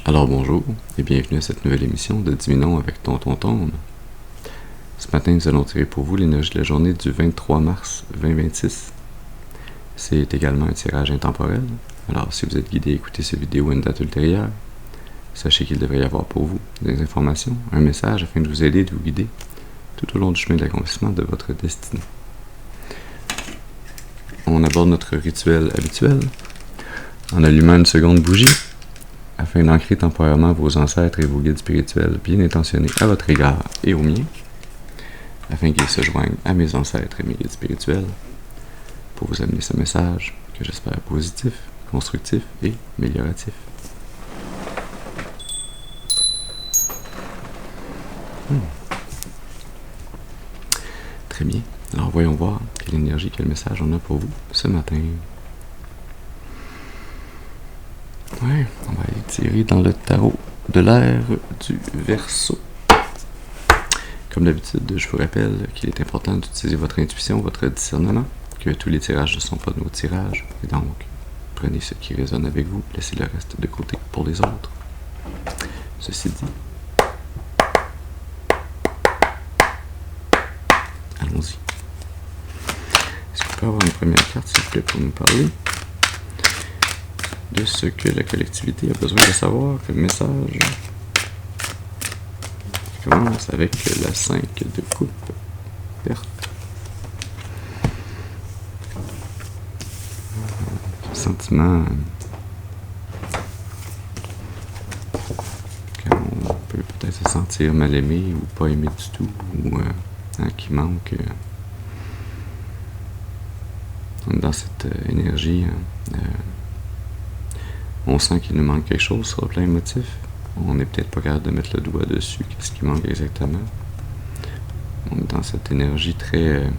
Alors bonjour et bienvenue à cette nouvelle émission de Diminuons avec Tonton Tone. Ce matin, nous allons tirer pour vous l'énergie de la journée du 23 mars 2026. C'est également un tirage intemporel, alors si vous êtes guidé à écouter cette vidéo à une date ultérieure, sachez qu'il devrait y avoir pour vous des informations, un message afin de vous aider et de vous guider tout au long du chemin de l'accomplissement de votre destinée. On aborde notre rituel habituel en allumant une seconde bougie afin d'ancrer temporairement vos ancêtres et vos guides spirituels bien intentionnés à votre égard et au mien, afin qu'ils se joignent à mes ancêtres et mes guides spirituels pour vous amener ce message que j'espère positif, constructif et amélioratif. Très bien. Alors voyons voir quelle énergie, quel message on a pour vous ce matin. Ouais, on va aller tirer dans le tarot de l'ère du Verseau. Comme d'habitude, je vous rappelle qu'il est important d'utiliser votre intuition, votre discernement, que tous les tirages ne sont pas de nos tirages, et donc prenez ce qui résonne avec vous, laissez le reste de côté pour les autres. Ceci dit, allons-y. Est-ce qu'on peut avoir une première carte, s'il vous plaît, pour nous parler de ce que la collectivité a besoin de savoir comme message? Je commence avec la 5 de coupe verte. Sentiment qu'on peut peut-être se sentir mal aimé ou pas aimé du tout, ou qui manque dans cette énergie. On sent qu'il nous manque quelque chose sur le plan émotif. On n'est peut-être pas capable de mettre le doigt dessus. Qu'est-ce qui manque exactement? On est dans cette énergie très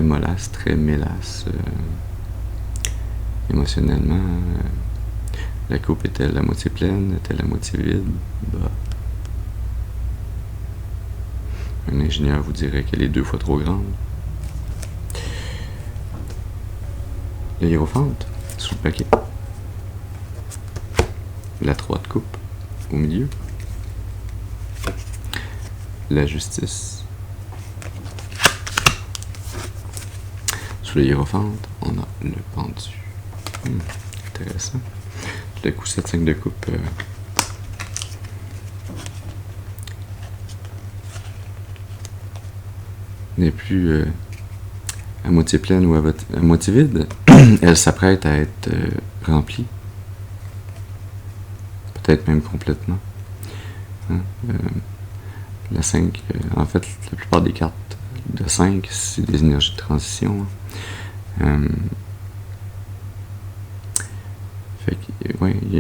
mollasse, très mélasse. Émotionnellement, la coupe est-elle à moitié pleine? Est-elle à moitié vide? Bah. Un ingénieur vous dirait qu'elle est 2 fois trop grande. Le hiérophante sous le paquet. La 3 de coupe au milieu. La justice. Sous le hiérophante, on a le pendu. Intéressant. Tout à coup, cette 5 de coupe n'est plus à moitié pleine ou à moitié vide. Elle s'apprête à être remplie. Peut-être même complètement. La 5, en fait, la plupart des cartes de 5, c'est des énergies de transition. Fait que, ouais, il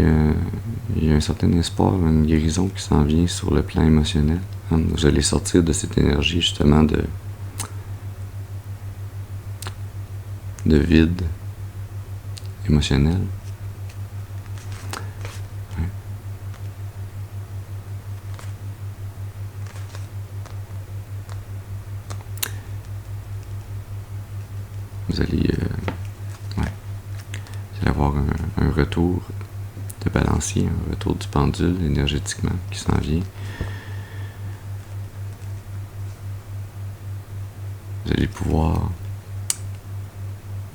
y a un certain espoir, une guérison qui s'en vient sur le plan émotionnel. Vous allez sortir de cette énergie, justement, de vide émotionnel. Ouais. Vous allez avoir un retour de balancier, un retour du pendule énergétiquement qui s'en vient. Vous allez pouvoir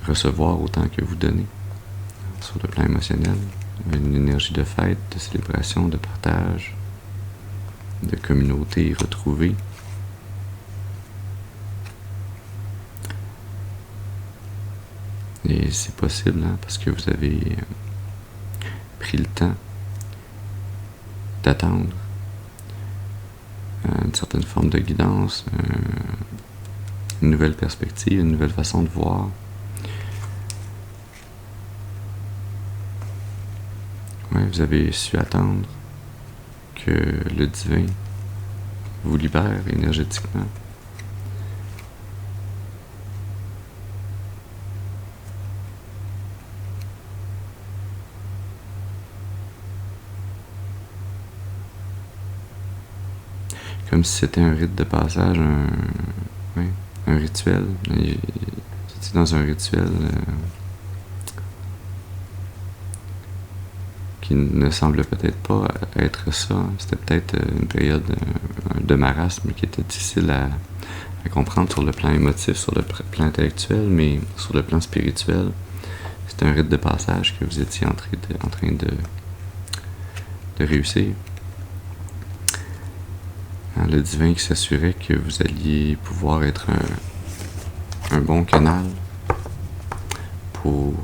recevoir autant que vous donnez sur le plan émotionnel. Une énergie de fête, de célébration, de partage, de communauté retrouvée. Et c'est possible, parce que vous avez pris le temps d'attendre une certaine forme de guidance, une nouvelle perspective, une nouvelle façon de voir. Ouais, vous avez su attendre que le divin vous libère énergétiquement. Comme si c'était un rite de passage, un rituel. C'était dans un rituel qui ne semble peut-être pas être ça. C'était peut-être une période de marasme qui était difficile à comprendre sur le plan émotif, sur le plan intellectuel, mais sur le plan spirituel, c'est un rite de passage que vous étiez en train de réussir. Le divin qui s'assurait que vous alliez pouvoir être un bon canal pour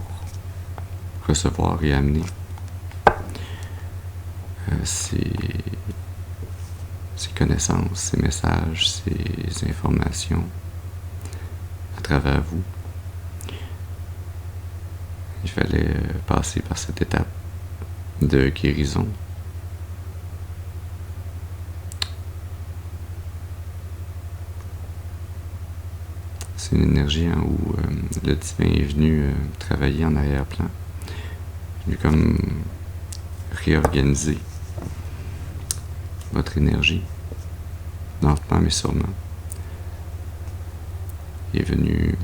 recevoir et amener ces connaissances, ces messages, ces informations à travers vous. Il fallait passer par cette étape de guérison. C'est une énergie où le divin est venu travailler en arrière-plan, venu comme réorganiser votre énergie, lentement mais sûrement. Il est venu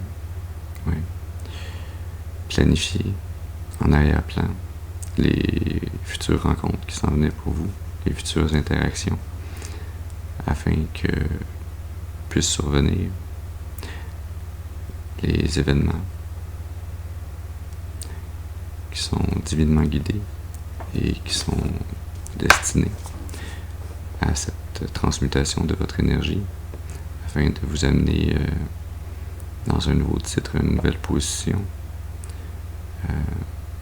planifier en arrière-plan les futures rencontres qui s'en venaient pour vous, les futures interactions, afin que puissent survenir les événements qui sont divinement guidés et qui sont destinés à cette transmutation de votre énergie afin de vous amener dans un nouveau titre, une nouvelle position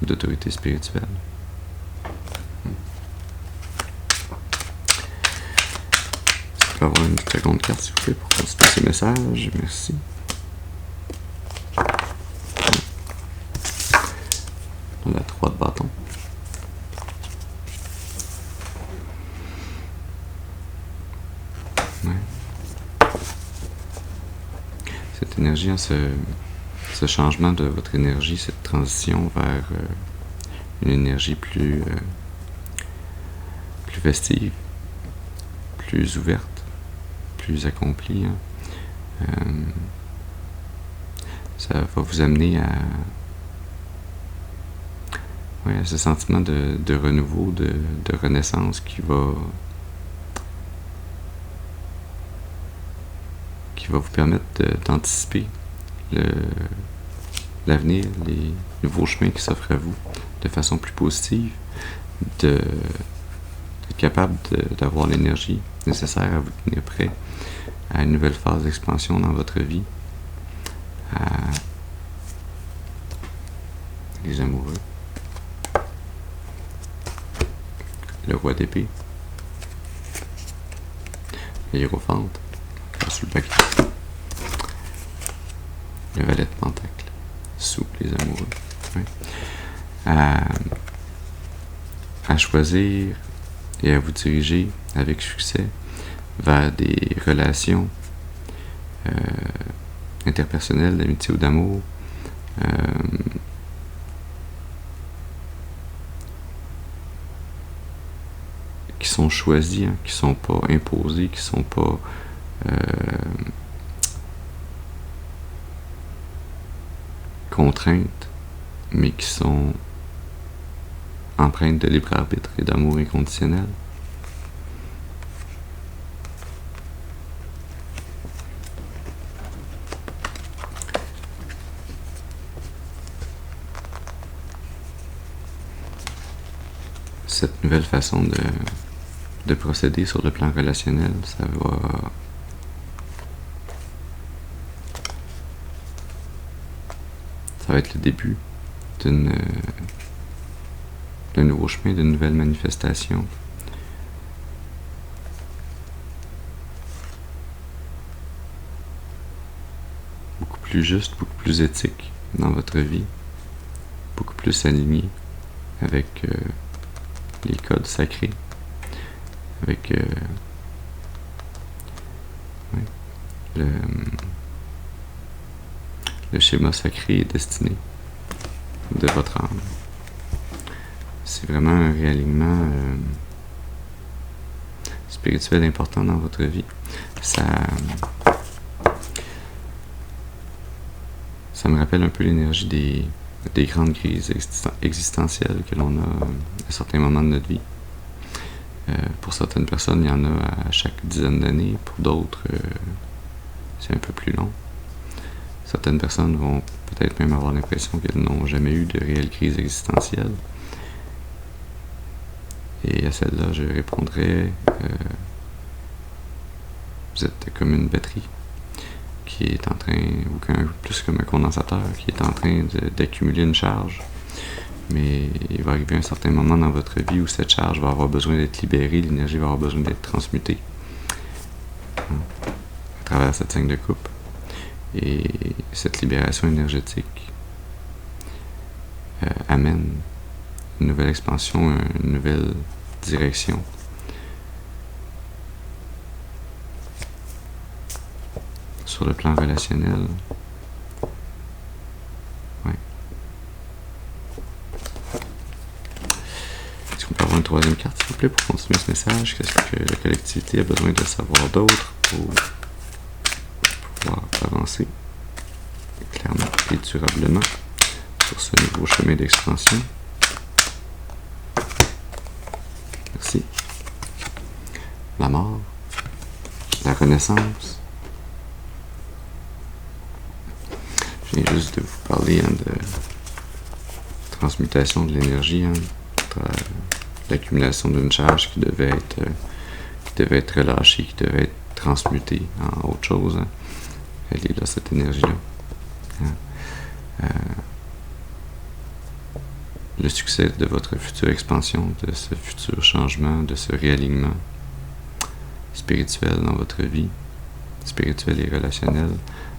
d'autorité spirituelle. Est-ce qu'on peut avoir une seconde carte, s'il vous plaît, pour continuer ce message? Merci. La 3 de bâton. Ouais. Cette énergie, ce changement de votre énergie, cette transition vers une énergie plus festive, plus ouverte, plus accomplie, ça va vous amener à ce sentiment de renouveau, de renaissance qui va vous permettre d'anticiper l'avenir, les nouveaux chemins qui s'offrent à vous de façon plus positive, d'être capable d'avoir l'énergie nécessaire à vous tenir prêt à une nouvelle phase d'expansion dans votre vie, à les amoureux. Le roi d'épée, le hiérophante, sous le paquet, le valet de pentacle, sous les amoureux. Ouais. À choisir et à vous diriger avec succès vers des relations interpersonnelles, d'amitié ou d'amour, qui sont choisis, qui sont pas imposés, qui sont pas contraintes, mais qui sont empreintes de libre arbitre et d'amour inconditionnel. Cette nouvelle façon de procéder sur le plan relationnel, ça va être le début d'un nouveau chemin, d'une nouvelle manifestation. Beaucoup plus juste, beaucoup plus éthique dans votre vie, beaucoup plus aligné avec les codes sacrés, avec le schéma sacré et destiné de votre âme. C'est vraiment un réalignement spirituel important dans votre vie. Ça me rappelle un peu l'énergie des grandes crises existentielles que l'on a à certains moments de notre vie. Pour certaines personnes, il y en a à chaque dizaine d'années. Pour d'autres, c'est un peu plus long. Certaines personnes vont peut-être même avoir l'impression qu'elles n'ont jamais eu de réelle crise existentielle. Et à celle-là, je répondrais, vous êtes comme une batterie qui est en train, ou plus comme un condensateur, qui est en train d'accumuler une charge. Mais il va arriver un certain moment dans votre vie où cette charge va avoir besoin d'être libérée, l'énergie va avoir besoin d'être transmutée à travers cette 5 de coupe. Et cette libération énergétique amène une nouvelle expansion, une nouvelle direction. Sur le plan relationnel, est-ce qu'on peut avoir une troisième carte, s'il vous plaît, pour continuer ce message? Qu'est-ce que la collectivité a besoin de savoir d'autre pour pouvoir avancer clairement et durablement sur ce nouveau chemin d'expansion? Merci. La mort, la renaissance. Je viens juste de vous parler de transmutation de l'énergie, l'accumulation d'une charge qui devait être relâchée, qui devait être transmutée en autre chose. Elle est là, cette énergie-là. Le succès de votre future expansion, de ce futur changement, de ce réalignement spirituel dans votre vie, spirituel et relationnel,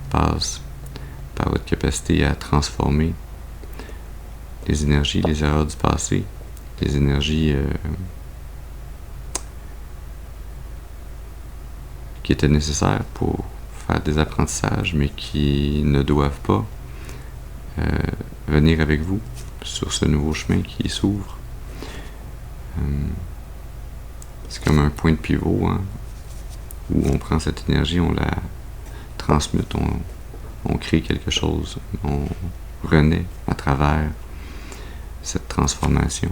passe par votre capacité à transformer les énergies, les erreurs du passé, les énergies qui étaient nécessaires pour faire des apprentissages, mais qui ne doivent pas venir avec vous sur ce nouveau chemin qui s'ouvre. C'est comme un point de pivot, où on prend cette énergie, on la transmute, on crée quelque chose, on renaît à travers cette transformation.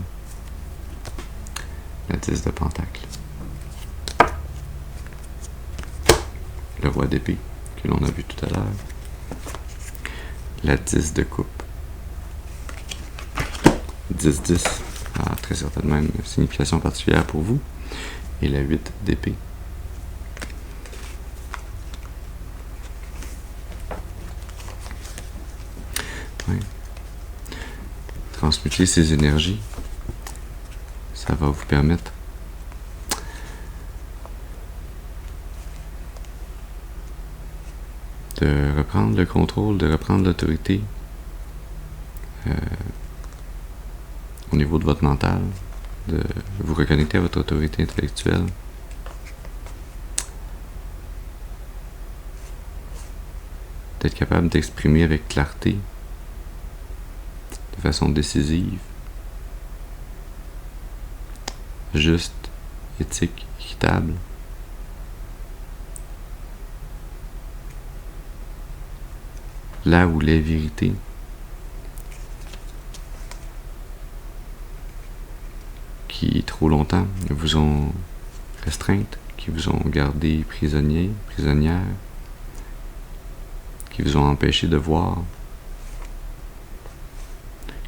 La 10 de Pentacle. Le roi d'épée, que l'on a vu tout à l'heure. La 10 de coupe. 10-10 a très certainement une signification particulière pour vous. Et la 8 d'épée. Ouais. Transmuter ces énergies, ça va vous permettre de reprendre le contrôle, de reprendre l'autorité au niveau de votre mental, de vous reconnecter à votre autorité intellectuelle, d'être capable d'exprimer avec clarté, de façon décisive, juste, éthique, équitable. Là où les vérités qui trop longtemps vous ont restreinte, qui vous ont gardé prisonnier, prisonnière, qui vous ont empêché de voir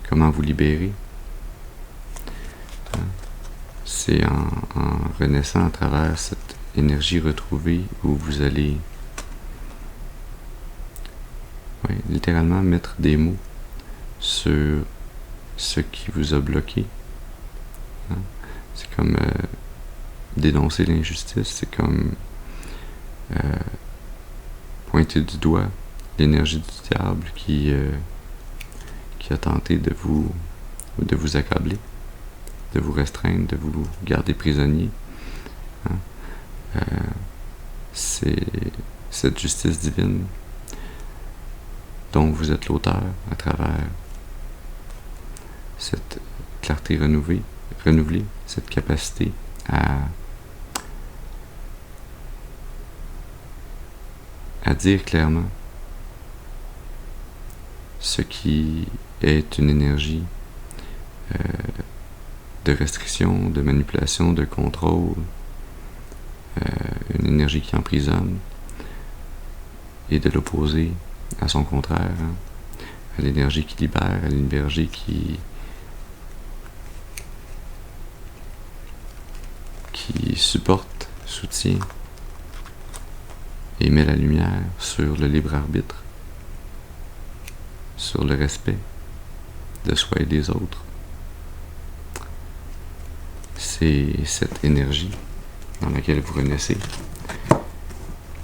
comment vous libérer. C'est en renaissant à travers cette énergie retrouvée où vous allez littéralement mettre des mots sur ce qui vous a bloqué. C'est comme dénoncer l'injustice, c'est comme pointer du doigt l'énergie du diable qui a tenté de vous accabler, de vous restreindre, de vous garder prisonnier. C'est cette justice divine dont vous êtes l'auteur à travers cette clarté renouvelée, cette capacité à dire clairement ce qui est une énergie de restriction, de manipulation, de contrôle, une énergie qui emprisonne, et de l'opposer à son contraire, à l'énergie qui libère, à l'énergie qui supporte, soutient et met la lumière sur le libre arbitre, sur le respect de soi et des autres. C'est cette énergie dans laquelle vous renaissez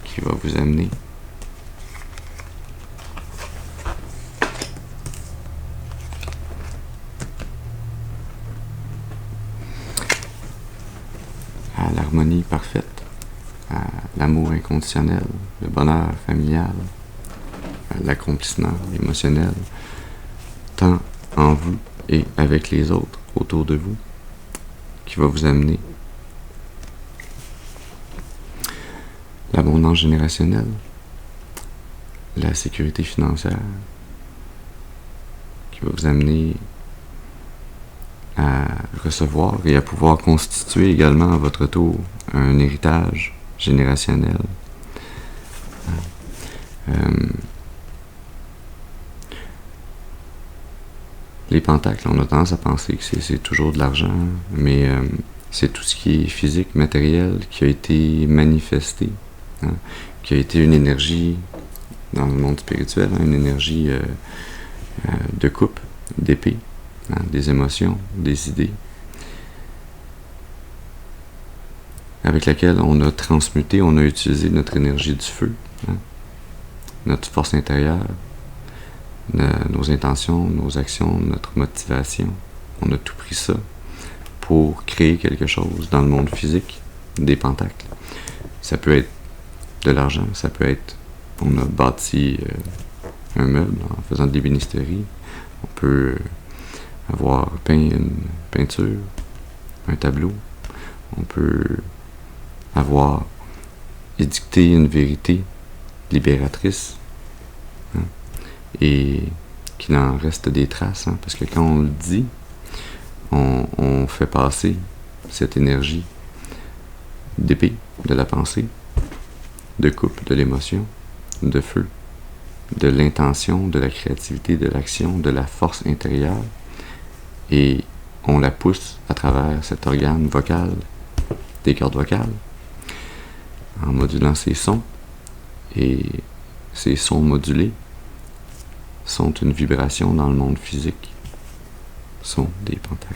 qui va vous amener à l'harmonie parfaite, à l'amour inconditionnel, le bonheur familial, à l'accomplissement émotionnel, tant en vous et avec les autres autour de vous, qui va vous amener l'abondance générationnelle, la sécurité financière, qui va vous amener à recevoir et à pouvoir constituer également à votre tour un héritage générationnel. Les pentacles, on a tendance à penser que c'est toujours de l'argent, mais c'est tout ce qui est physique, matériel, qui a été manifesté, qui a été une énergie dans le monde spirituel, une énergie de coupe, d'épée, des émotions, des idées, avec laquelle on a transmuté, on a utilisé notre énergie du feu, notre force intérieure, nos intentions, nos actions, notre motivation. On a tout pris ça pour créer quelque chose dans le monde physique, des pentacles. Ça peut être de l'argent, ça peut être, on a bâti un meuble en faisant de l'ébénisterie, on peut avoir peint une peinture, un tableau, on peut avoir édicté une vérité libératrice, et qu'il en reste des traces, parce que quand on le dit, on fait passer cette énergie d'épée, de la pensée, de coupe, de l'émotion, de feu, de l'intention, de la créativité, de l'action, de la force intérieure, et on la pousse à travers cet organe vocal, des cordes vocales, en modulant ses sons, et ces sons modulés sont une vibration dans le monde physique, sont des pentacles.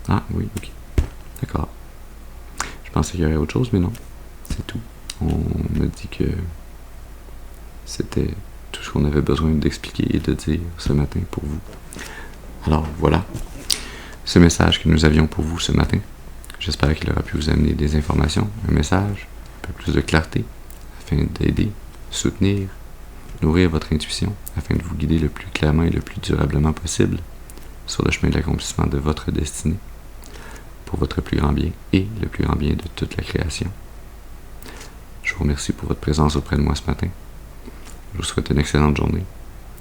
Ah oui, ok. D'accord. Je pensais qu'il y aurait autre chose, mais non. C'est tout. On me dit que c'était tout ce qu'on avait besoin d'expliquer et de dire ce matin pour vous. Alors voilà, ce message que nous avions pour vous ce matin. J'espère qu'il aura pu vous amener des informations, un message, un peu plus de clarté, afin d'aider, soutenir, nourrir votre intuition, afin de vous guider le plus clairement et le plus durablement possible sur le chemin de l'accomplissement de votre destinée, pour votre plus grand bien et le plus grand bien de toute la création. Je vous remercie pour votre présence auprès de moi ce matin. Je vous souhaite une excellente journée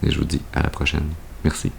et je vous dis à la prochaine. Merci.